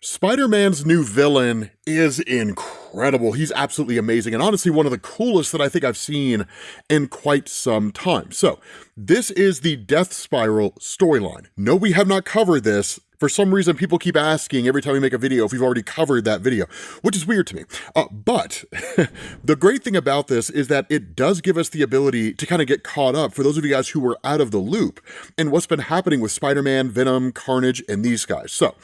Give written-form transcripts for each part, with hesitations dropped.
Spider-Man's new villain is incredible. He's absolutely amazing, and honestly one of the coolest that I think I've seen in quite some time. So, this is the Death Spiral storyline. No, we have not covered this. For some reason, people keep asking every time we make a video if we've already covered that video, which is weird to me. But the great thing about this is that it does give us the ability to kind of get caught up for those of you guys who were out of the loop and what's been happening with Spider-Man, Venom, Carnage, and these guys. So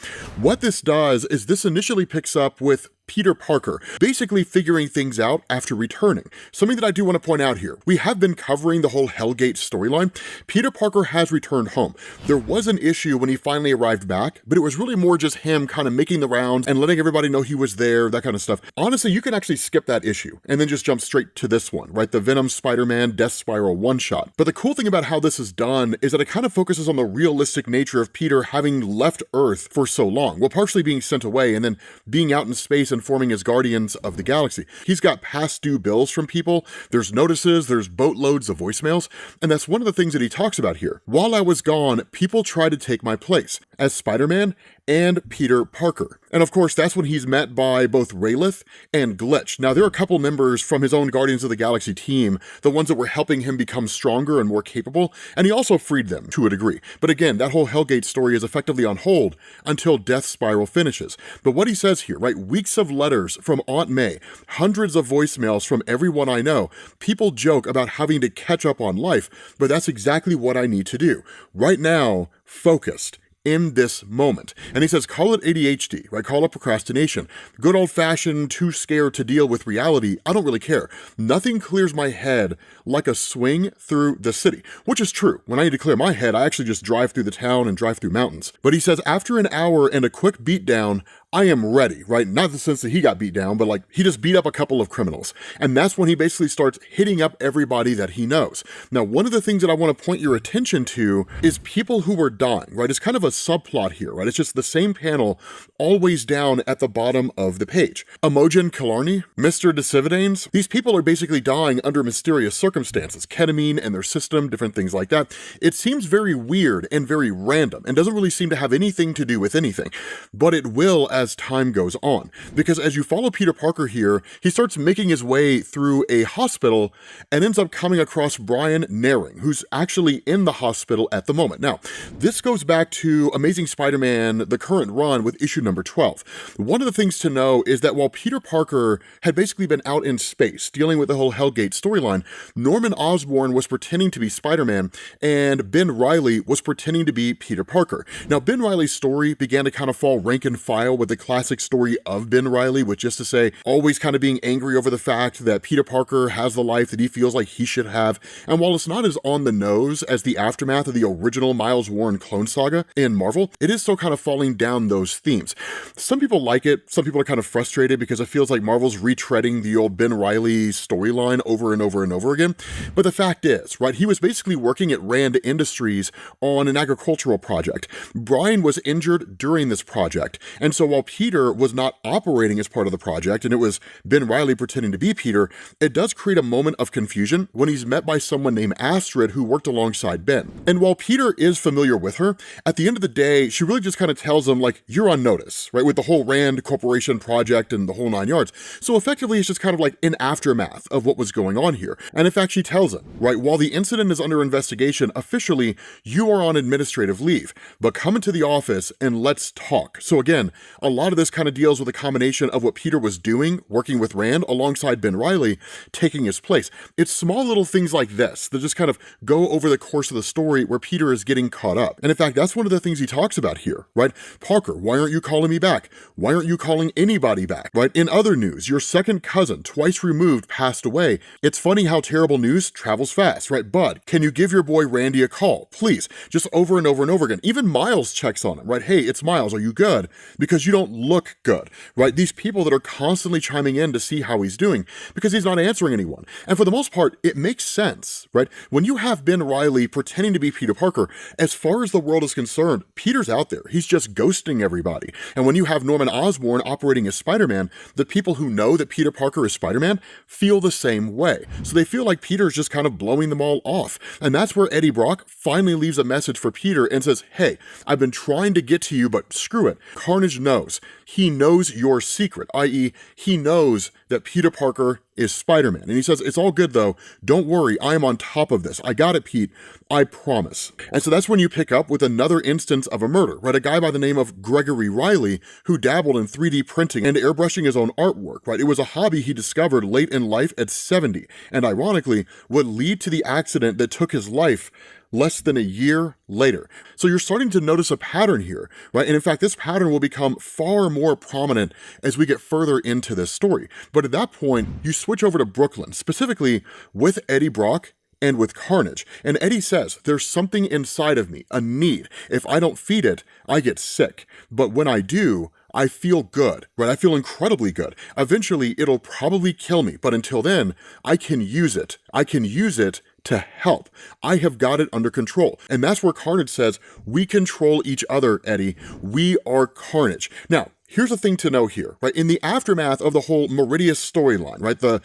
what this does is this initially picks up with Peter Parker, basically figuring things out after returning. Something that I do want to point out here, we have been covering the whole Hellgate storyline. Peter Parker has returned home. There was an issue when he finally arrived back, but it was really more just him kind of making the rounds and letting everybody know he was there, that kind of stuff. Honestly, you can actually skip that issue and then just jump straight to this one, right? The Venom Spider-Man Death Spiral one-shot. But the cool thing about how this is done is that it kind of focuses on the realistic nature of Peter having left Earth for so long. Well, partially being sent away and then being out in space and forming as Guardians of the Galaxy. He's got past due bills from people, there's notices, there's boatloads of voicemails, and that's one of the things that he talks about here. While I was gone, people tried to take my place as Spider-Man and Peter Parker. And of course, that's when he's met by both Rayleigh and Glitch. Now, there are a couple members from his own Guardians of the Galaxy team, the ones that were helping him become stronger and more capable, and he also freed them to a degree. But again, that whole Hellgate story is effectively on hold until Death Spiral finishes. But what he says here, right, weeks of letters from Aunt May, hundreds of voicemails from everyone I know, people joke about having to catch up on life, but that's exactly what I need to do. Right now, focused in this moment. And he says, call it ADHD, right? Call it procrastination. Good old-fashioned, too scared to deal with reality. I don't really care. Nothing clears my head like a swing through the city, which is true. When I need to clear my head, I actually just drive through the town and drive through mountains. But he says, after an hour and a quick beatdown, I am ready, right? Not in the sense that he got beat down, but like he just beat up a couple of criminals. And that's when he basically starts hitting up everybody that he knows. Now, one of the things that I want to point your attention to is people who were dying, right? It's kind of a subplot here, right? It's just the same panel always down at the bottom of the page. Imogen Killarney, Mr. DeCividanes, these people are basically dying under mysterious circumstances, ketamine and their system, different things like that. It seems very weird and very random and doesn't really seem to have anything to do with anything, but it will as time goes on. Because as you follow Peter Parker here, he starts making his way through a hospital and ends up coming across Brian Naring, who's actually in the hospital at the moment. Now, this goes back to Amazing Spider-Man, the current run with issue number 12. One of the things to know is that while Peter Parker had basically been out in space dealing with the whole Hellgate storyline, Norman Osborn was pretending to be Spider-Man and Ben Reilly was pretending to be Peter Parker. Now, Ben Reilly's story began to kind of fall rank and file with the classic story of Ben Reilly, which is to say, always kind of being angry over the fact that Peter Parker has the life that he feels like he should have. And while it's not as on the nose as the aftermath of the original Miles Warren clone saga in Marvel, it is still kind of falling down those themes. Some people like it, some people are kind of frustrated because it feels like Marvel's retreading the old Ben Reilly storyline over and over and over again. But the fact is, right, he was basically working at Rand Industries on an agricultural project. Brian was injured during this project, and so while Peter was not operating as part of the project, and it was Ben Reilly pretending to be Peter, it does create a moment of confusion when he's met by someone named Astrid who worked alongside Ben. And while Peter is familiar with her, at the end of the day, she really just kind of tells him, like, you're on notice, right, with the whole Rand Corporation project and the whole 9 yards. So effectively, it's just kind of like an aftermath of what was going on here. And in fact, she tells him, right, while the incident is under investigation, officially, you are on administrative leave, but come into the office and let's talk. So again, a lot of this kind of deals with a combination of what Peter was doing, working with Rand alongside Ben Reilly, taking his place. It's small little things like this that just kind of go over the course of the story where Peter is getting caught up. And in fact, that's one of the things he talks about here, right? Parker, why aren't you calling me back? Why aren't you calling anybody back, right? In other news, your second cousin, twice removed, passed away. It's funny how terrible news travels fast, right? Bud, can you give your boy Randy a call? Please, just over and over and over again. Even Miles checks on him, right? Hey, it's Miles, are you good? Because you don't look good, right? These people that are constantly chiming in to see how he's doing because he's not answering anyone. And for the most part, it makes sense, right? When you have Ben Reilly pretending to be Peter Parker, as far as the world is concerned, Peter's out there. He's just ghosting everybody. And when you have Norman Osborn operating as Spider-Man, the people who know that Peter Parker is Spider-Man feel the same way. So they feel like Peter's just kind of blowing them all off. And that's where Eddie Brock finally leaves a message for Peter and says, hey, I've been trying to get to you, but screw it. Carnage knows. knows. He knows your secret, i.e. he knows that Peter Parker is Spider-Man. And he says, it's all good though. Don't worry, I am on top of this. I got it, Pete. I promise. And so that's when you pick up with another instance of a murder, right? A guy by the name of Gregory Riley, who dabbled in 3D printing and airbrushing his own artwork, right? It was a hobby he discovered late in life at 70, and ironically, would lead to the accident that took his life less than a year later. So you're starting to notice a pattern here, right? And in fact, this pattern will become far more prominent as we get further into this story. But at that point, you switch over to Brooklyn, specifically with Eddie Brock and with Carnage. And Eddie says, there's something inside of me, a need. If I don't feed it, I get sick. But when I do, I feel good, right? I feel incredibly good. Eventually, it'll probably kill me, but until then, I can use it. I can use it to help. I have got it under control. And that's where Carnage says, we control each other, Eddie. We are Carnage. Now, here's the thing to know here, right? In the aftermath of the whole Meridius storyline, right? The,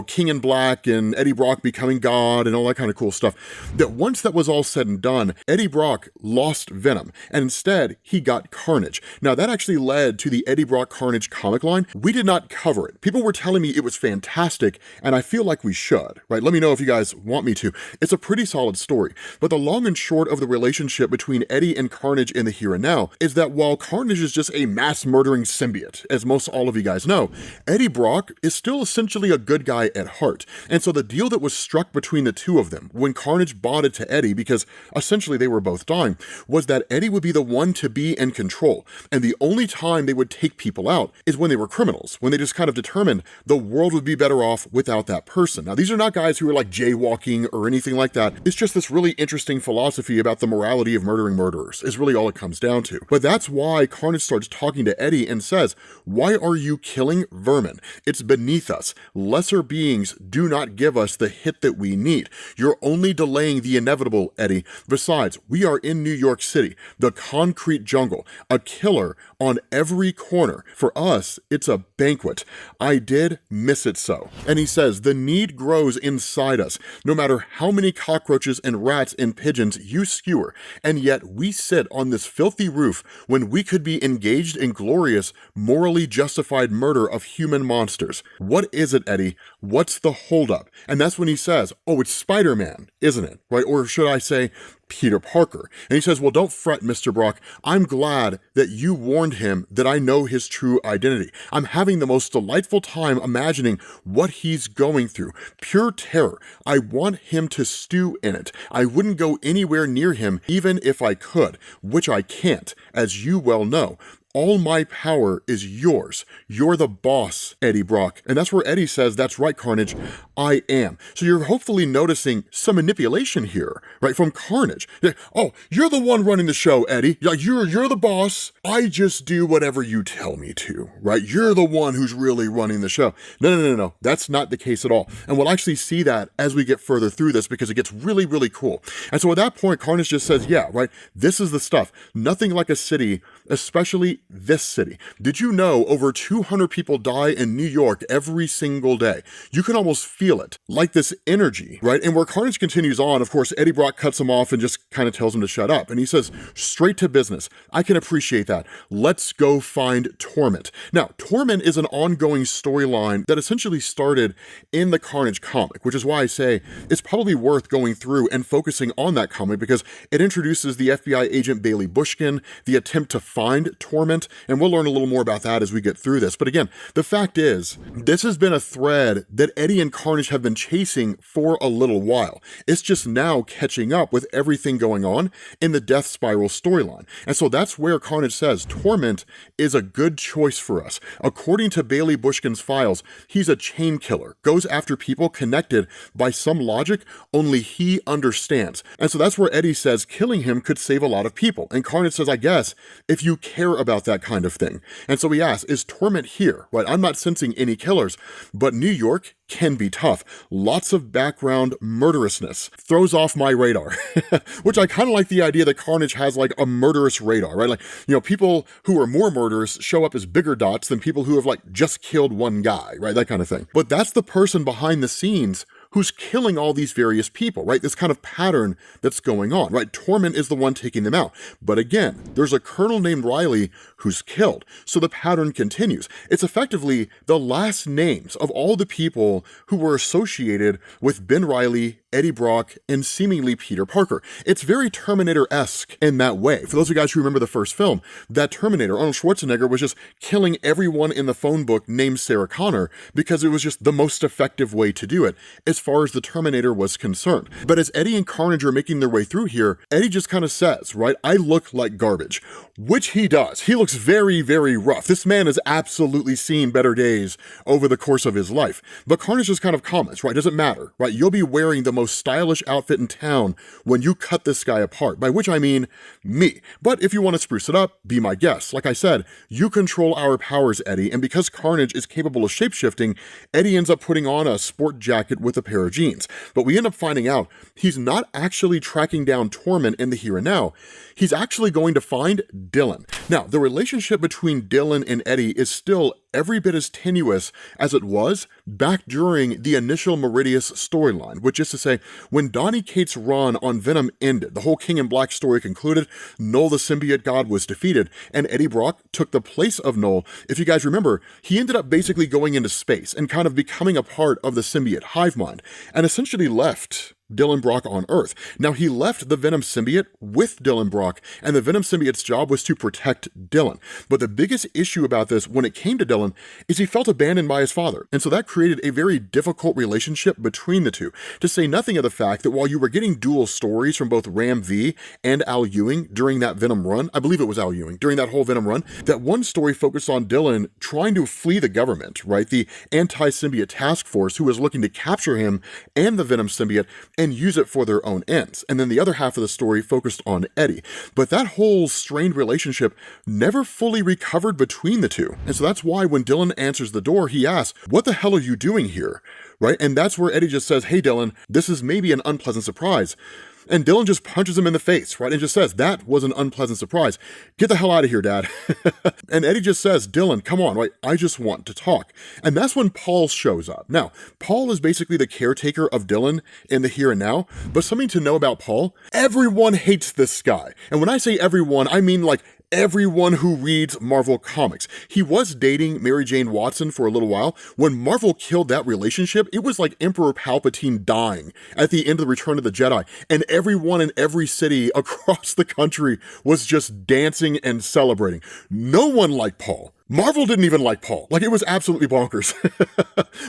King in Black and Eddie Brock becoming God and all that kind of cool stuff, that once that was all said and done, Eddie Brock lost Venom, and instead he got Carnage. Now that actually led to the Eddie Brock Carnage comic line. We did not cover it. People were telling me it was fantastic, and I feel like we should, right? Let me know if you guys want me to. It's a pretty solid story, but the long and short of the relationship between Eddie and Carnage in the here and now is that while Carnage is just a mass murdering symbiote, as most all of you guys know, Eddie Brock is still essentially a good guy at heart. And so the deal that was struck between the two of them when Carnage bonded to Eddie, because essentially they were both dying, was that Eddie would be the one to be in control. And the only time they would take people out is when they were criminals, when they just kind of determined the world would be better off without that person. Now, these are not guys who are like jaywalking or anything like that. It's just this really interesting philosophy about the morality of murdering murderers is really all it comes down to. But that's why Carnage starts talking to Eddie and says, why are you killing vermin? It's beneath us. Lesser beings do not give us the hit that we need. You're only delaying the inevitable, Eddie. Besides, we are in New York City, the concrete jungle, a killer on every corner. For us, it's a banquet. I did miss it so. And he says, the need grows inside us, no matter how many cockroaches and rats and pigeons you skewer, and yet we sit on this filthy roof when we could be engaged in glorious, morally justified murder of human monsters. What is it, Eddie? What's the holdup? And that's when he says, oh, it's Spider-Man, isn't it? Right? Or should I say, Peter Parker. And he says, well, don't fret, Mr. Brock. I'm glad that you warned him that I know his true identity. I'm having the most delightful time imagining what he's going through. Pure terror. I want him to stew in it. I wouldn't go anywhere near him even if I could, which I can't, as you well know. All my power is yours. You're the boss, Eddie Brock. And that's where Eddie says, that's right, Carnage, I am. So you're hopefully noticing some manipulation here, right, from Carnage. Oh, you're the one running the show, Eddie. You're the boss. I just do whatever you tell me to, right? You're the one who's really running the show. No. That's not the case at all. And we'll actually see that as we get further through this because it gets really, really cool. And so at that point, Carnage just says, yeah, right, this is the stuff. Nothing like a city, especially this city. Did you know over 200 people die in New York every single day? You can almost feel it, like this energy, right? And where Carnage continues on, of course, Eddie Brock cuts him off and just kind of tells him to shut up. And he says, straight to business. I can appreciate that. Let's go find Torment. Now, Torment is an ongoing storyline that essentially started in the Carnage comic, which is why I say it's probably worth going through and focusing on that comic because it introduces the FBI agent Bailey Bushkin, the attempt to find Torment, and we'll learn a little more about that as we get through this. But again, the fact is, this has been a thread that Eddie and Carnage have been chasing for a little while. It's just now catching up with everything going on in the Death Spiral storyline. And so that's where Carnage says, Torment is a good choice for us. According to Bailey Bushkin's files, he's a chain killer, goes after people connected by some logic only he understands. And so that's where Eddie says killing him could save a lot of people. And Carnage says, I guess, if you care about that kind of thing. And so he asks, is Torment here? Right? I'm not sensing any killers, but New York can be tough. Lots of background murderousness throws off my radar, which I kind of like the idea that Carnage has like a murderous radar, right? Like, people who are more murderous show up as bigger dots than people who have like just killed one guy, right? That kind of thing. But that's the person behind the scenes who's killing all these various people, right? This kind of pattern that's going on, right? Torment is the one taking them out. But again, there's a colonel named Riley who's killed. So the pattern continues. It's effectively the last names of all the people who were associated with Ben Reilly, Eddie Brock, and seemingly Peter Parker. It's very Terminator-esque in that way. For those of you guys who remember the first film, that Terminator, Arnold Schwarzenegger, was just killing everyone in the phone book named Sarah Connor because it was just the most effective way to do it as far as the Terminator was concerned. But as Eddie and Carnage are making their way through here, Eddie just kind of says, right, I look like garbage, which he does. He looks very, very rough. This man has absolutely seen better days over the course of his life. But Carnage just kind of comments, right, doesn't matter, right? You'll be wearing the most stylish outfit in town when you cut this guy apart, by which I mean me. But if you want to spruce it up, be my guest. Like I said, you control our powers, Eddie, and because Carnage is capable of shapeshifting, Eddie ends up putting on a sport jacket with a pair of jeans. But we end up finding out he's not actually tracking down Torment in the here and now. He's actually going to find Dylan. Now, the relationship between Dylan and Eddie is still every bit as tenuous as it was back during the initial Meridius storyline, which is to say, when Donny Cates' run on Venom ended, the whole King in Black story concluded, Null the symbiote god was defeated, and Eddie Brock took the place of Null. If you guys remember, he ended up basically going into space and kind of becoming a part of the symbiote hive mind, and essentially left Dylan Brock on Earth. Now, he left the Venom symbiote with Dylan Brock, and the Venom symbiote's job was to protect Dylan. But the biggest issue about this when it came to Dylan is he felt abandoned by his father, and so that created a very difficult relationship between the two, to say nothing of the fact that while you were getting dual stories from both Ram V and Al Ewing during that Venom run, I believe it was Al Ewing, during that whole Venom run, that one story focused on Dylan trying to flee the government, right? The anti-symbiote task force who was looking to capture him and the Venom symbiote and use it for their own ends. And then the other half of the story focused on Eddie. But that whole strained relationship never fully recovered between the two. And so that's why when Dylan answers the door, he asks, "What the hell are you doing here?" Right? And that's where Eddie just says, "Hey, Dylan, this is maybe an unpleasant surprise." And Dylan just punches him in the face, right? And just says, "That was an unpleasant surprise. Get the hell out of here, Dad." And Eddie just says, "Dylan, come on, right? I just want to talk." And that's when Paul shows up. Now, Paul is basically the caretaker of Dylan in the here and now, but something to know about Paul, everyone hates this guy. And when I say everyone, I mean like everyone who reads Marvel Comics. He was dating Mary Jane Watson for a little while. When Marvel killed that relationship, it was like Emperor Palpatine dying at the end of the Return of the Jedi, and everyone in every city across the country was just dancing and celebrating. No one liked Paul. Marvel didn't even like Paul. Like, it was absolutely bonkers.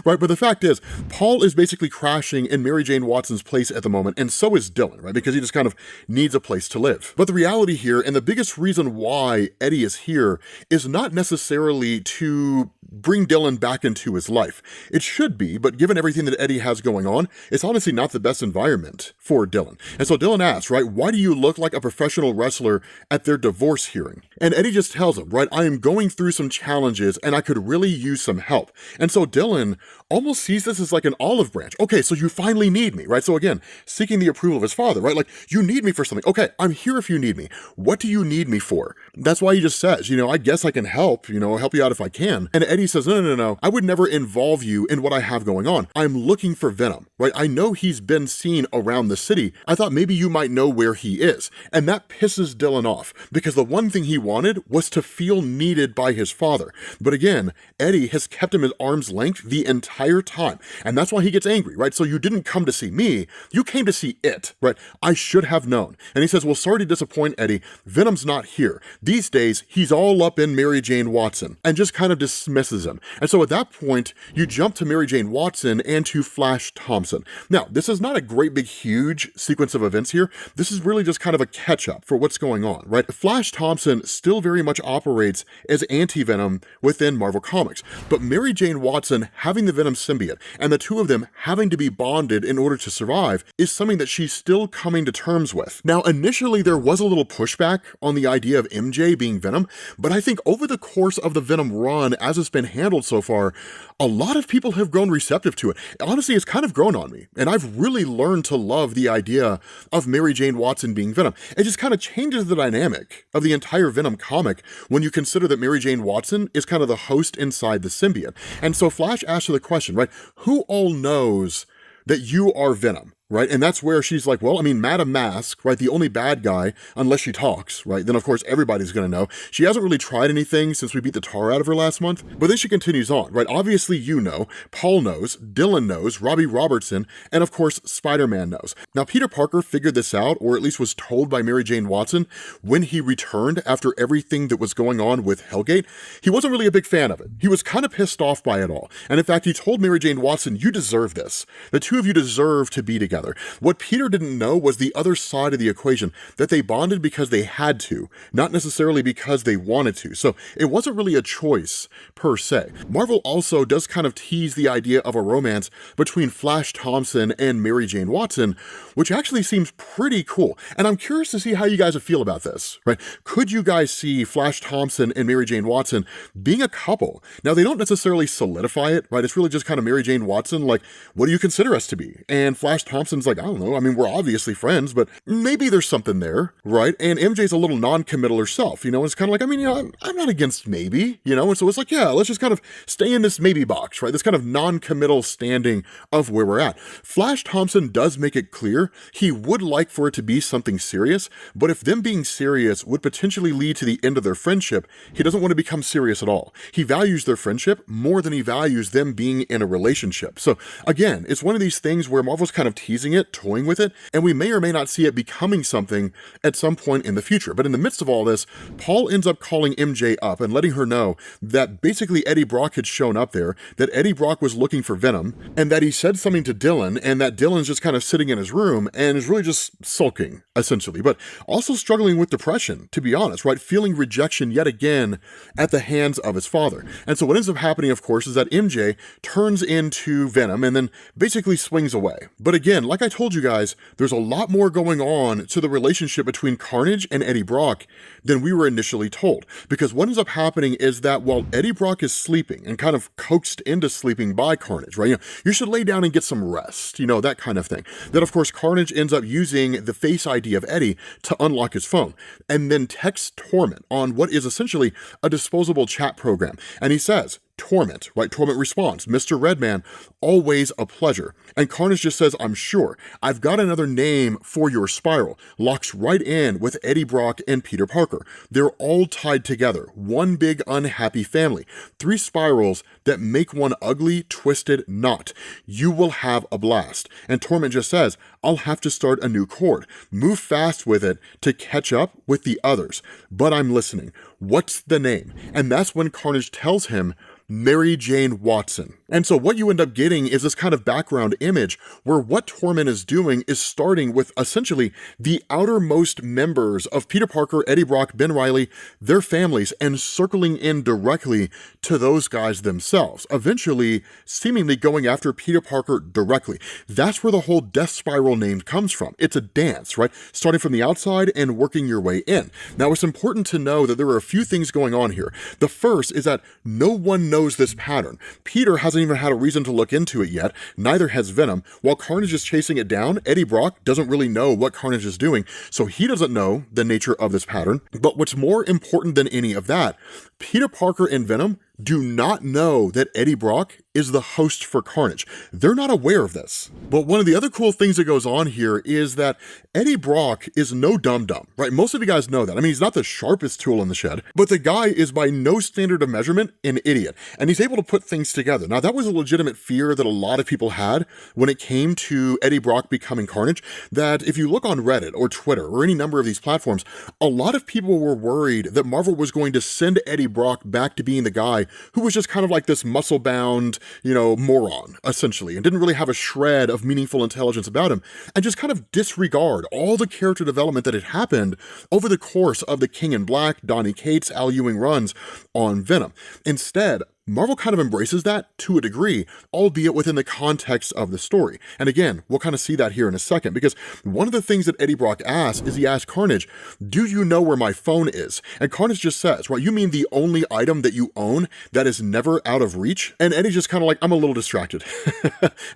Right? But the fact is, Paul is basically crashing in Mary Jane Watson's place at the moment, and so is Dylan, right? Because he just kind of needs a place to live. But the reality here, and the biggest reason why Eddie is here, is not necessarily to bring Dylan back into his life. It should be, but given everything that Eddie has going on, it's honestly not the best environment for Dylan. And so Dylan asks, right, "Why do you look like a professional wrestler at their divorce hearing?" And Eddie just tells him, right, "I am going through some challenges and I could really use some help." And so Dylan almost sees this as like an olive branch. Okay, so you finally need me, right? So again, seeking the approval of his father, right? Like, you need me for something. Okay, I'm here if you need me. What do you need me for? That's why he just says, I guess I can help, help you out if I can. And Eddie says, no. I would never involve you in what I have going on. I'm looking for Venom, right? I know he's been seen around the city. I thought maybe you might know where he is. And that pisses Dylan off because the one thing he wanted was to feel needed by his father. But again, Eddie has kept him at arm's length the entire time. And that's why he gets angry, right? So you didn't come to see me, you came to see it, right? I should have known. And he says, well, sorry to disappoint, Eddie. Venom's not here. These days, he's all up in Mary Jane Watson, and just kind of dismisses him. And so at that point, you jump to Mary Jane Watson and to Flash Thompson. Now, this is not a great big huge sequence of events here. This is really just kind of a catch-up for what's going on, right? Flash Thompson still very much operates as anti-Venom within Marvel Comics, but Mary Jane Watson having the Venom symbiote and the two of them having to be bonded in order to survive is something that she's still coming to terms with. Now, initially there was a little pushback on the idea of MJ being Venom, but I think over the course of the Venom run, as it's been handled so far, a lot of people have grown receptive to it. Honestly, it's kind of grown on me, and I've really learned to love the idea of Mary Jane Watson being Venom. It just kind of changes the dynamic of the entire Venom comic when you consider that Mary Jane Watson is kind of the host inside the symbiote. And so Flash asks her the question, right? Who all knows that you are Venom, right? And that's where she's like, well, I mean, Madame Mask, right? The only bad guy, unless she talks, right? Then of course everybody's gonna know. She hasn't really tried anything since we beat the tar out of her last month, but then she continues on, right? Obviously you know, Paul knows, Dylan knows, Robbie Robertson, and of course Spider-Man knows. Now Peter Parker figured this out, or at least was told by Mary Jane Watson, when he returned after everything that was going on with Hellgate. He wasn't really a big fan of it. He was kind of pissed off by it all. And in fact, he told Mary Jane Watson, you deserve this. The two of you deserve to be together. What Peter didn't know was the other side of the equation, that they bonded because they had to, not necessarily because they wanted to. So it wasn't really a choice per se. Marvel also does kind of tease the idea of a romance between Flash Thompson and Mary Jane Watson, which actually seems pretty cool. And I'm curious to see how you guys would feel about this, right? Could you guys see Flash Thompson and Mary Jane Watson being a couple? Now, they don't necessarily solidify it, right? It's really just kind of Mary Jane Watson, like, what do you consider us to be? And Flash Thompson's like, I don't know, I mean, we're obviously friends, but maybe there's something there, right? And MJ's a little non-committal herself, you know, it's kind of like, I mean, you know, I'm not against maybe, you know, and so it's like, yeah, let's just kind of stay in this maybe box, right? This kind of non-committal standing of where we're at. Flash Thompson does make it clear he would like for it to be something serious, but if them being serious would potentially lead to the end of their friendship, he doesn't want to become serious at all. He values their friendship more than he values them being in a relationship. So again, it's one of these things where Marvel's kind of teasing it, toying with it, and we may or may not see it becoming something at some point in the future. But in the midst of all this, Paul ends up calling MJ up and letting her know that basically Eddie Brock had shown up there, that Eddie Brock was looking for Venom, and that he said something to Dylan, and that Dylan's just kind of sitting in his room and is really just sulking, essentially, but also struggling with depression, to be honest, right? Feeling rejection yet again at the hands of his father. And so what ends up happening, of course, is that MJ turns into Venom and then basically swings away. But again, like I told you guys, there's a lot more going on to the relationship between Carnage and Eddie Brock than we were initially told. Because what ends up happening is that while Eddie Brock is sleeping and kind of coaxed into sleeping by Carnage, right? You know, you should lay down and get some rest, you know, that kind of thing. Then of course, Carnage ends up using the Face ID of Eddie to unlock his phone and then texts Torment on what is essentially a disposable chat program. And he says, Torment, right? Torment responds, Mr. Redman, always a pleasure. And Carnage just says, I'm sure. I've got another name for your spiral. Locks right in with Eddie Brock and Peter Parker. They're all tied together. One big unhappy family. 3 spirals that make one ugly, twisted knot. You will have a blast. And Torment just says, I'll have to start a new chord. Move fast with it to catch up with the others. But I'm listening. What's the name? And that's when Carnage tells him, Mary Jane Watson. And so what you end up getting is this kind of background image where what Torment is doing is starting with essentially the outermost members of Peter Parker, Eddie Brock, Ben Reilly, their families, and circling in directly to those guys themselves, eventually seemingly going after Peter Parker directly. That's where the whole Death Spiral name comes from. It's a dance, right? Starting from the outside and working your way in. Now, it's important to know that there are a few things going on here. The first is that no one knows this pattern. Peter hasn't even had a reason to look into it yet, neither has Venom. While Carnage is chasing it down, Eddie Brock doesn't really know what Carnage is doing, so he doesn't know the nature of this pattern. But what's more important than any of that, Peter Parker and Venom do not know that Eddie Brock is the host for Carnage. They're not aware of this. But one of the other cool things that goes on here is that Eddie Brock is no dum-dum, right? Most of you guys know that. I mean, he's not the sharpest tool in the shed, but the guy is by no standard of measurement an idiot, and he's able to put things together. Now, that was a legitimate fear that a lot of people had when it came to Eddie Brock becoming Carnage, that if you look on Reddit or Twitter or any number of these platforms, a lot of people were worried that Marvel was going to send Eddie Brock back to being the guy who was just kind of like this muscle-bound, you know, moron, essentially, and didn't really have a shred of meaningful intelligence about him, and just kind of disregard all the character development that had happened over the course of the King in Black, Donny Cates, Al Ewing runs on Venom. Instead, Marvel kind of embraces that to a degree, albeit within the context of the story. And again, we'll kind of see that here in a second, because one of the things that Eddie Brock asks is he asks Carnage, do you know where my phone is? And Carnage just says, right, you mean the only item that you own that is never out of reach? And Eddie just kind of like, I'm a little distracted.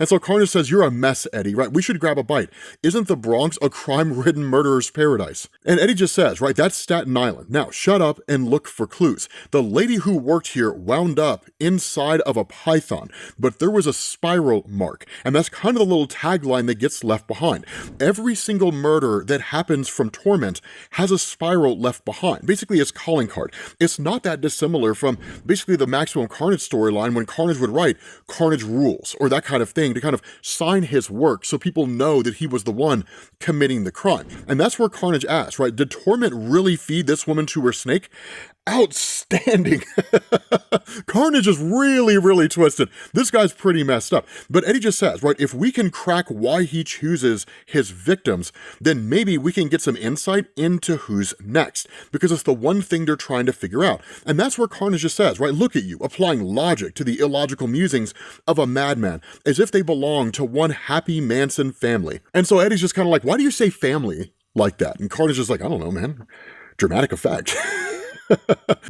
And so Carnage says, you're a mess, Eddie, right? We should grab a bite. Isn't the Bronx a crime-ridden murderer's paradise? And Eddie just says, right, that's Staten Island. Now, shut up and look for clues. The lady who worked here wound up up inside of a python, but there was a spiral mark, and that's kind of the little tagline that gets left behind. Every single murder that happens from Torment has a spiral left behind, basically its calling card. It's not that dissimilar from basically the Maximum Carnage storyline when Carnage would write Carnage rules or that kind of thing to kind of sign his work so people know that he was the one committing the crime. And that's where Carnage asks, right, did Torment really feed this woman to her snake? Outstanding. Carnage is really, really twisted. This guy's pretty messed up. But Eddie just says, right, if we can crack why he chooses his victims, then maybe we can get some insight into who's next, because it's the one thing they're trying to figure out. And that's where Carnage just says, right, look at you, applying logic to the illogical musings of a madman, as if they belong to one happy Manson family. And so Eddie's just kind of like, why do you say family like that? And Carnage is like, I don't know, man. Dramatic effect.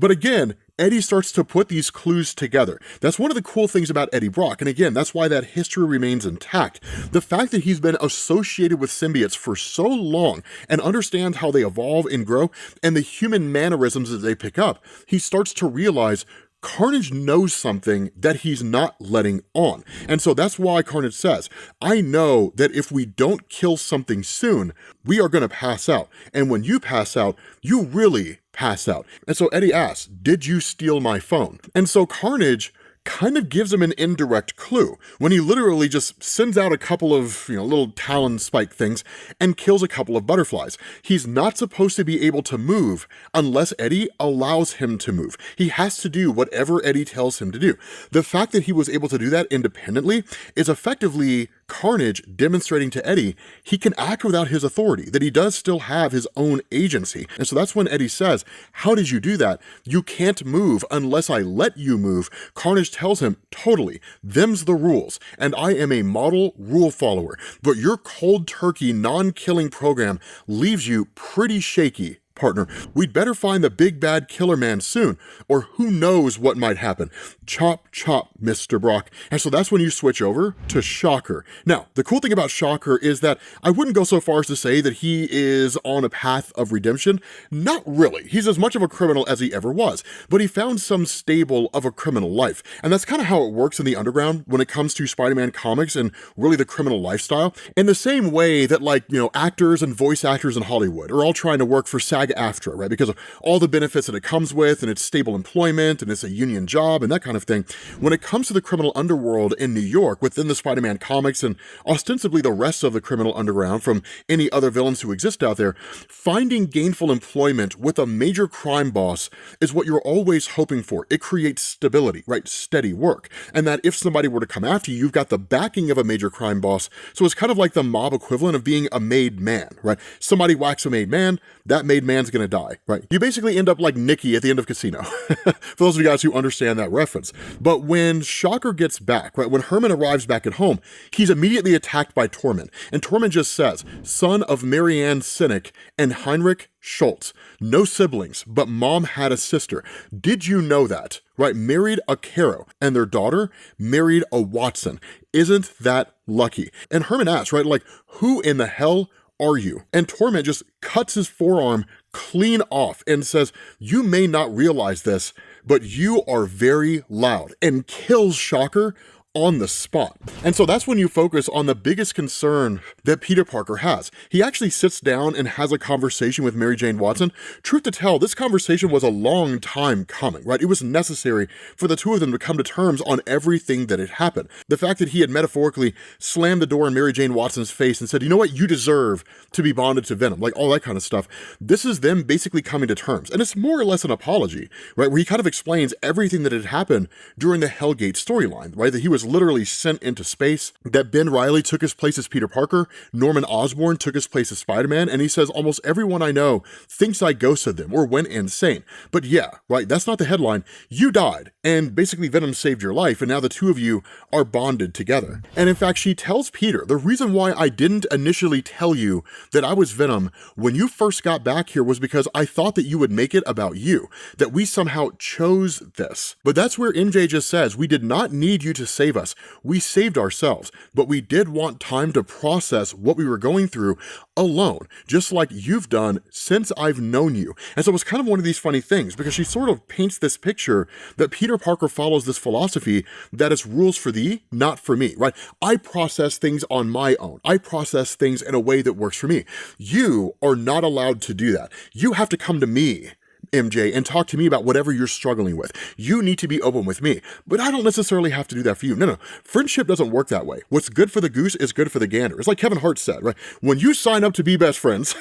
But again, Eddie starts to put these clues together. That's one of the cool things about Eddie Brock, and again, that's why that history remains intact. The fact that he's been associated with symbiotes for so long and understands how they evolve and grow and the human mannerisms that they pick up, he starts to realize Carnage knows something that he's not letting on. And so that's why Carnage says, I know that if we don't kill something soon, we are going to pass out. And when you pass out, you really pass out. And so Eddie asks, did you steal my phone? And so Carnage kind of gives him an indirect clue when he literally just sends out a couple of, little talon spike things and kills a couple of butterflies. He's not supposed to be able to move unless Eddie allows him to move. He has to do whatever Eddie tells him to do. The fact that he was able to do that independently is effectively Carnage demonstrating to Eddie he can act without his authority, that he does still have his own agency. And so that's when Eddie says, how did you do that? You can't move unless I let you move. Carnage tells him, totally, them's the rules, and I am a model rule follower, but your cold turkey non-killing program leaves you pretty shaky, partner. We'd better find the big bad killer man soon, or who knows what might happen. Chop, chop, Mr. Brock. And so that's when you switch over to Shocker. Now, the cool thing about Shocker is that I wouldn't go so far as to say that he is on a path of redemption. Not really. He's as much of a criminal as he ever was, but he found some stable of a criminal life. And that's kind of how it works in the underground when it comes to Spider-Man comics and really the criminal lifestyle. In the same way that actors and voice actors in Hollywood are all trying to work for SAG-AFTRA, right? Because of all the benefits that it comes with, and it's stable employment, and it's a union job, and that kind of thing. When it comes to the criminal underworld in New York, within the Spider-Man comics, and ostensibly the rest of the criminal underground from any other villains who exist out there, finding gainful employment with a major crime boss is what you're always hoping for. It creates stability, right? Steady work. And that if somebody were to come after you, you've got the backing of a major crime boss. So it's kind of like the mob equivalent of being a made man, right? Somebody whacks a made man, that made man's gonna die, right? You basically end up like Nicky at the end of Casino, for those of you guys who understand that reference. But when Shocker gets back, right, when Herman arrives back at home, he's immediately attacked by Torment. And Torment just says, son of Marianne Sinek and Heinrich Schultz. No siblings, but mom had a sister. Did you know that? Right, married a Caro, and their daughter married a Watson. Isn't that lucky? And Herman asks, right, like, who in the hell are you? And Torment just cuts his forearm clean off and says, you may not realize this, but you are very loud, and kills Shocker on the spot. And so that's when you focus on the biggest concern that Peter Parker has. He actually sits down and has a conversation with Mary Jane Watson. Truth to tell, this conversation was a long time coming, right? It was necessary for the two of them to come to terms on everything that had happened. The fact that he had metaphorically slammed the door in Mary Jane Watson's face and said, you know what, you deserve to be bonded to Venom, like all that kind of stuff. This is them basically coming to terms. And it's more or less an apology, right? Where he kind of explains everything that had happened during the Hellgate storyline, right? That he was literally sent into space, that Ben Reilly took his place as Peter Parker, Norman Osborn took his place as Spider-Man, and he says almost everyone I know thinks I ghosted them or went insane. But yeah, right, that's not the headline. You died, and basically Venom saved your life, and now the two of you are bonded together. And in fact, she tells Peter, the reason why I didn't initially tell you that I was Venom when you first got back here was because I thought that you would make it about you, that we somehow chose this. But that's where MJ just says, we did not need you to save save us. We saved ourselves, but we did want time to process what we were going through alone, just like you've done since I've known you. And so it's kind of one of these funny things, because she sort of paints this picture that Peter Parker follows this philosophy that it's rules for thee, not for me, right? I process things on my own. I process things in a way that works for me. You are not allowed to do that. You have to come to me, MJ, and talk to me about whatever you're struggling with. You need to be open with me, but I don't necessarily have to do that for you. No. Friendship doesn't work that way. What's good for the goose is good for the gander. It's like Kevin Hart said, right? When you sign up to be best friends,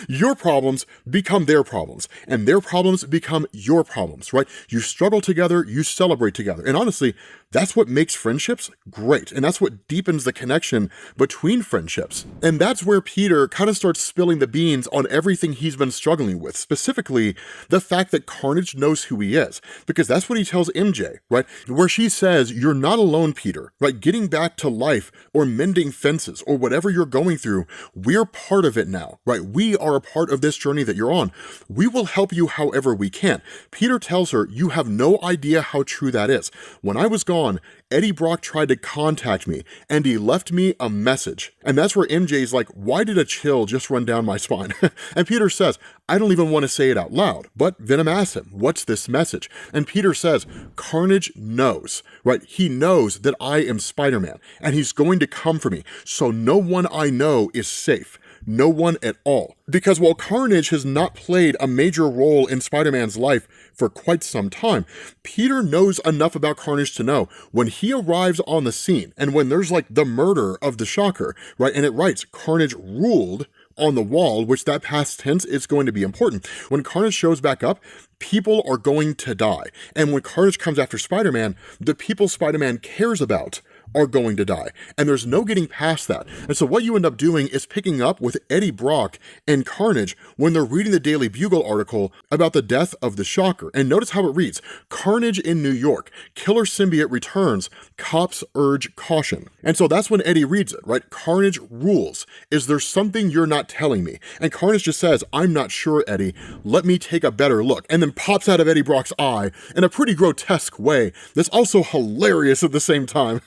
your problems become their problems, and their problems become your problems, right? You struggle together, you celebrate together. And honestly, that's what makes friendships great, and that's what deepens the connection between friendships. And that's where Peter kind of starts spilling the beans on everything he's been struggling with, specifically the fact that Carnage knows who he is, because that's what he tells MJ, right? Where she says, you're not alone, Peter, right? Getting back to life or mending fences or whatever you're going through, we're part of it now, right? We are a part of this journey that you're on. We will help you however we can. Peter tells her, you have no idea how true that is. When I was gone, Eddie Brock tried to contact me and he left me a message. And that's where MJ's like, why did a chill just run down my spine? And Peter says, I don't even want to say it out loud. But Venom asks him, what's this message? And Peter says, Carnage knows, right? He knows that I am Spider-Man and he's going to come for me. So no one I know is safe. No one at all. Because while Carnage has not played a major role in Spider-Man's life for quite some time, Peter knows enough about Carnage to know when he arrives on the scene and when there's like the murder of the Shocker, right? And it writes, Carnage ruled on the wall, which that past tense is going to be important. When Carnage shows back up, people are going to die. And when Carnage comes after Spider-Man, the people Spider-Man cares about are going to die. And there's no getting past that. And so what you end up doing is picking up with Eddie Brock and Carnage when they're reading the Daily Bugle article about the death of the Shocker. And notice how it reads, Carnage in New York, killer symbiote returns, cops urge caution. And so that's when Eddie reads it, right? Carnage rules. Is there something you're not telling me? And Carnage just says, I'm not sure, Eddie. Let me take a better look. And then pops out of Eddie Brock's eye in a pretty grotesque way that's also hilarious at the same time.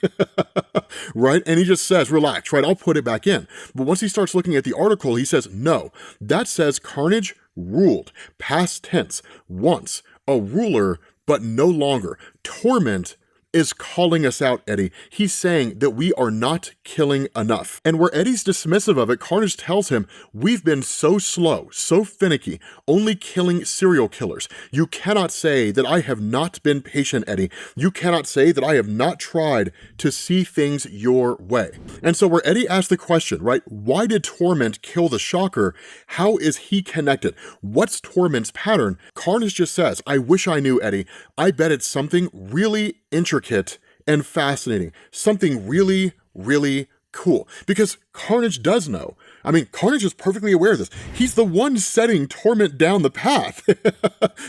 Right? And he just says, relax, right? I'll put it back in. But once he starts looking at the article, he says, no, that says Carnage ruled, past tense, once, a ruler, but no longer. Torment is calling us out, Eddie. He's saying that we are not killing enough. And where Eddie's dismissive of it, Carnage tells him, we've been so slow, so finicky, only killing serial killers. You cannot say that I have not been patient, Eddie. You cannot say that I have not tried to see things your way. And so where Eddie asks the question, right, why did Torment kill the Shocker? How is he connected? What's Torment's pattern? Carnage just says, I wish I knew, Eddie. I bet it's something really intricate and fascinating. Something really, really cool. Because Carnage does know. I mean, Carnage is perfectly aware of this. He's the one setting Torment down the path.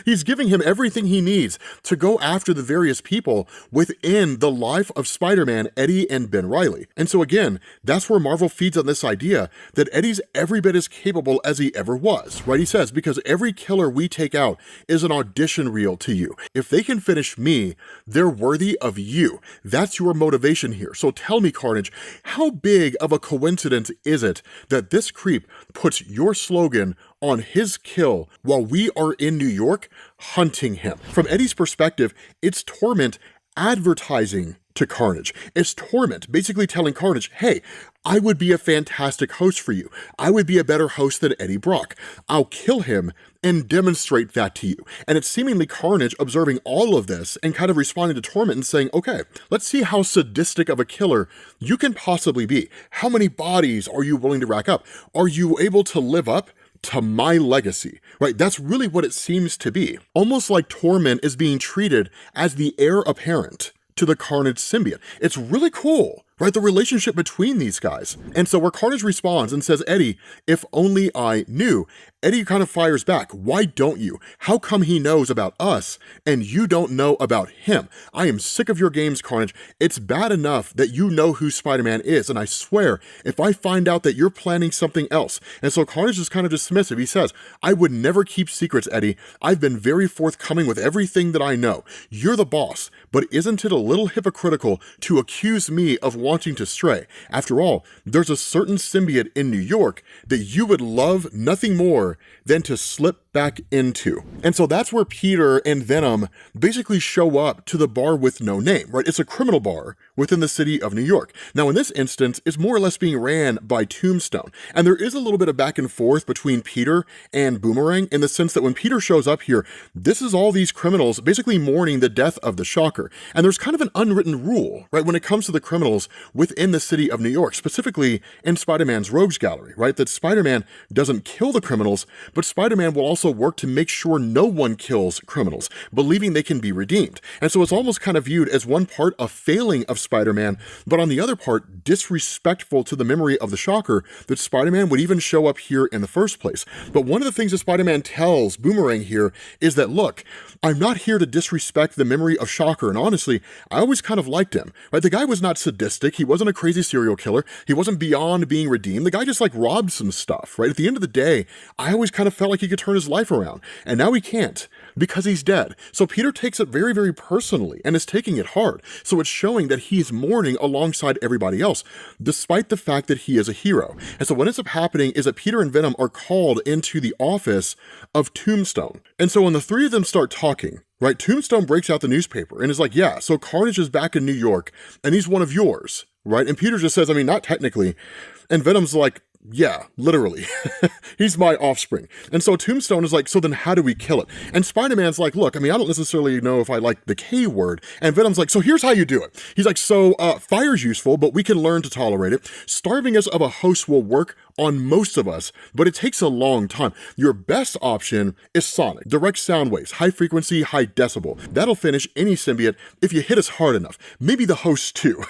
He's giving him everything he needs to go after the various people within the life of Spider-Man, Eddie, and Ben Reilly. And so again, that's where Marvel feeds on this idea that Eddie's every bit as capable as he ever was, right? He says, because every killer we take out is an audition reel to you. If they can finish me, they're worthy of you. That's your motivation here. So tell me, Carnage, how big of a coincidence is it that this creep puts your slogan on his kill while we are in New York hunting him? From Eddie's perspective, it's Torment advertising to Carnage. It's Torment basically telling Carnage, hey, I would be a fantastic host for you. I would be a better host than Eddie Brock. I'll kill him and demonstrate that to you. And it's seemingly Carnage observing all of this and kind of responding to Torment and saying, okay, let's see how sadistic of a killer you can possibly be. How many bodies are you willing to rack up? Are you able to live up to my legacy, right? That's really what it seems to be. Almost like Torment is being treated as the heir apparent to the Carnage symbiote. It's really cool, right? The relationship between these guys. And so where Carnage responds and says, Eddie, if only I knew, Eddie kind of fires back, why don't you? How come he knows about us and you don't know about him? I am sick of your games, Carnage. It's bad enough that you know who Spider-Man is, and I swear, if I find out that you're planning something else. And so Carnage is kind of dismissive. He says, I would never keep secrets, Eddie. I've been very forthcoming with everything that I know. You're the boss, but isn't it a little hypocritical to accuse me of wanting to stray? After all, there's a certain symbiote in New York that you would love nothing more than to slip back into. And so that's where Peter and Venom basically show up to the bar with no name, right? It's a criminal bar within the city of New York. Now, in this instance, it's more or less being ran by Tombstone. And there is a little bit of back and forth between Peter and Boomerang in the sense that when Peter shows up here, this is all these criminals basically mourning the death of the Shocker. And there's kind of an unwritten rule, right, when it comes to the criminals within the city of New York, specifically in Spider-Man's Rogues Gallery, right? That Spider-Man doesn't kill the criminals, but Spider-Man will also work to make sure no one kills criminals, believing they can be redeemed. And so it's almost kind of viewed as one part a failing of Spider-Man, but on the other part, disrespectful to the memory of the Shocker that Spider-Man would even show up here in the first place. But one of the things that Spider-Man tells Boomerang here is that, look, I'm not here to disrespect the memory of Shocker, and honestly, I always kind of liked him, right? The guy was not sadistic, he wasn't a crazy serial killer, he wasn't beyond being redeemed, the guy just like robbed some stuff, right? At the end of the day, I always kind of felt like he could turn his life around, and now he can't, because he's dead. So Peter takes it very, very personally, and is taking it hard, so it's showing that he's mourning alongside everybody else, despite the fact that he is a hero. And so what ends up happening is that Peter and Venom are called into the office of Tombstone. And so when the three of them start talking, right, Tombstone breaks out the newspaper and is like, yeah, so Carnage is back in New York, and he's one of yours, right? And Peter just says, I mean, not technically. And Venom's like, yeah, literally. He's my offspring. And so Tombstone is like, so then how do we kill it? And Spider-Man's like, look, I mean, I don't necessarily know if I like the K word. And Venom's like, so here's how you do it. He's like, so fire's useful, but we can learn to tolerate it. Starving us of a host will work on most of us, but it takes a long time. Your best option is sonic, direct sound waves, high frequency, high decibel. That'll finish any symbiote if you hit us hard enough. Maybe the host too.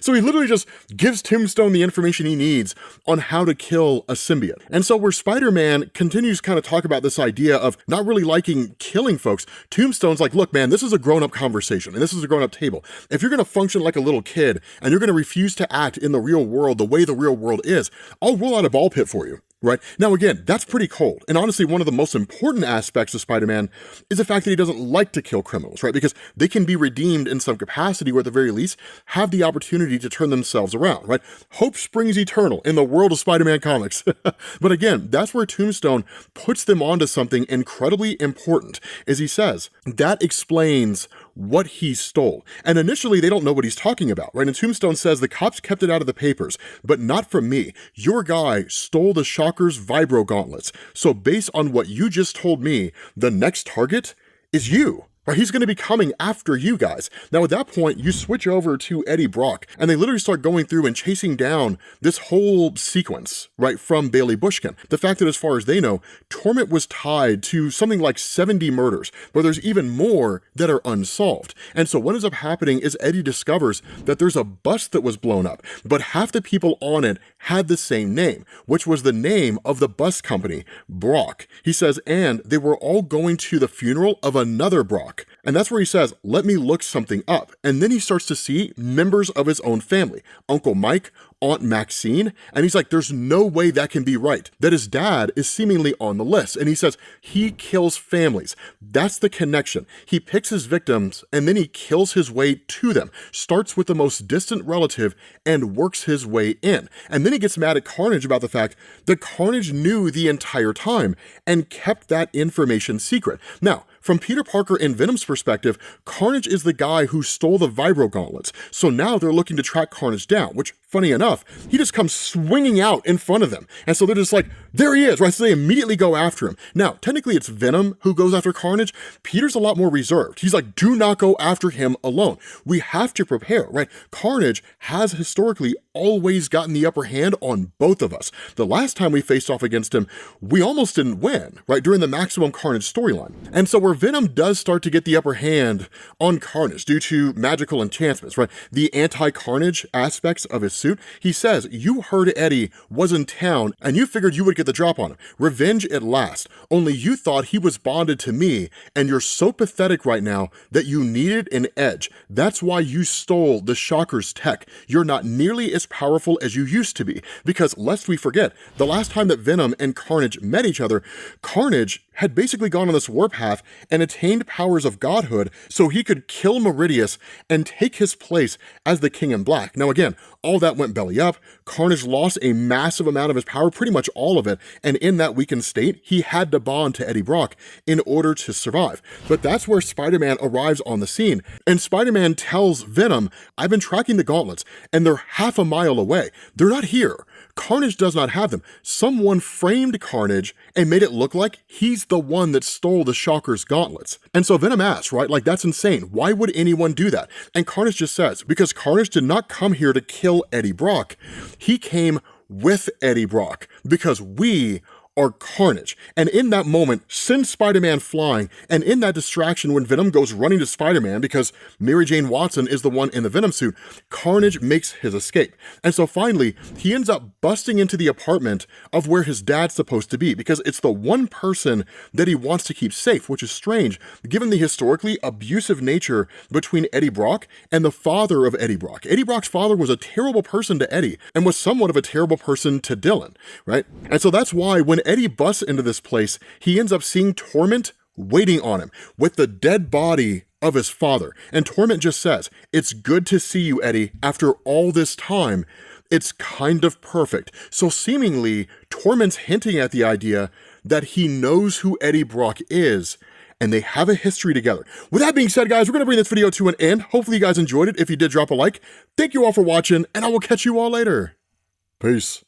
So he literally just gives Tombstone the information he needs on how to kill a symbiote. And so where Spider-Man continues to kind of talk about this idea of not really liking killing folks, Tombstone's like, look, man, this is a grown-up conversation, and this is a grown-up table. If you're going to function like a little kid, and you're going to refuse to act in the real world the way the real world is, I'll roll out a ball pit for you. Right? Now, again, that's pretty cold. And honestly, one of the most important aspects of Spider-Man is the fact that he doesn't like to kill criminals, right? Because they can be redeemed in some capacity, or at the very least, have the opportunity to turn themselves around, right? Hope springs eternal in the world of Spider-Man comics. But again, that's where Tombstone puts them onto something incredibly important, as he says, that explains what he stole. And initially, they don't know what he's talking about, right? And Tombstone says, the cops kept it out of the papers, but not from me. Your guy stole the Shocker's vibro gauntlets. So based on what you just told me, the next target is you. Right, he's going to be coming after you guys. Now, at that point, you switch over to Eddie Brock, and they literally start going through and chasing down this whole sequence, right, from Bailey Bushkin. The fact that, as far as they know, Torment was tied to something like 70 murders, but there's even more that are unsolved. And so what ends up happening is Eddie discovers that there's a bus that was blown up, but half the people on it had the same name, which was the name of the bus company, Brock. He says, and they were all going to the funeral of another Brock. And that's where he says, let me look something up. And then he starts to see members of his own family, Uncle Mike, Aunt Maxine, and he's like, there's no way that can be right, that his dad is seemingly on the list. And he says, he kills families. That's the connection. He picks his victims, and then he kills his way to them, starts with the most distant relative, and works his way in. And then he gets mad at Carnage about the fact that Carnage knew the entire time, and kept that information secret. Now, from Peter Parker and Venom's perspective, Carnage is the guy who stole the vibro gauntlets. So now they're looking to track Carnage down, which, funny enough, he just comes swinging out in front of them. And so they're just like, there he is, right? So they immediately go after him. Now, technically it's Venom who goes after Carnage. Peter's a lot more reserved. He's like, do not go after him alone. We have to prepare, right? Carnage has historically always gotten the upper hand on both of us. The last time we faced off against him, we almost didn't win, right? During the Maximum Carnage storyline. And so where Venom does start to get the upper hand on Carnage due to magical enchantments, right? The anti-Carnage aspects of his suit. He says, you heard Eddie was in town and you figured you would get the drop on him. Revenge at last. Only you thought he was bonded to me, and you're so pathetic right now that you needed an edge. That's why you stole the Shocker's tech. You're not nearly as powerful as you used to be, because lest we forget, the last time that Venom and Carnage met each other, Carnage had basically gone on this warpath and attained powers of godhood so he could kill Meridius and take his place as the King in Black. Now again, all that went belly up. Carnage lost a massive amount of his power, pretty much all of it, and in that weakened state, he had to bond to Eddie Brock in order to survive. But that's where Spider-Man arrives on the scene, and Spider-Man tells Venom, I've been tracking the gauntlets, and they're half a mile away. They're not here. Carnage does not have them. Someone framed Carnage and made it look like he's the one that stole the Shocker's gauntlets. And so Venom asks, right, like that's insane. Why would anyone do that? And Carnage just says, because Carnage did not come here to kill Eddie Brock. He came with Eddie Brock because we are Carnage. And in that moment, sends Spider-Man flying, and in that distraction when Venom goes running to Spider-Man because Mary Jane Watson is the one in the Venom suit, Carnage makes his escape. And so finally, he ends up busting into the apartment of where his dad's supposed to be, because it's the one person that he wants to keep safe, which is strange, given the historically abusive nature between Eddie Brock and the father of Eddie Brock. Eddie Brock's father was a terrible person to Eddie, and was somewhat of a terrible person to Dylan, right? And so that's why when Eddie busts into this place, he ends up seeing Torment waiting on him with the dead body of his father. And Torment just says, it's good to see you, Eddie, after all this time. It's kind of perfect. So seemingly, Torment's hinting at the idea that he knows who Eddie Brock is, and they have a history together. With that being said, guys, we're going to bring this video to an end. Hopefully you guys enjoyed it. If you did, drop a like. Thank you all for watching, and I will catch you all later. Peace.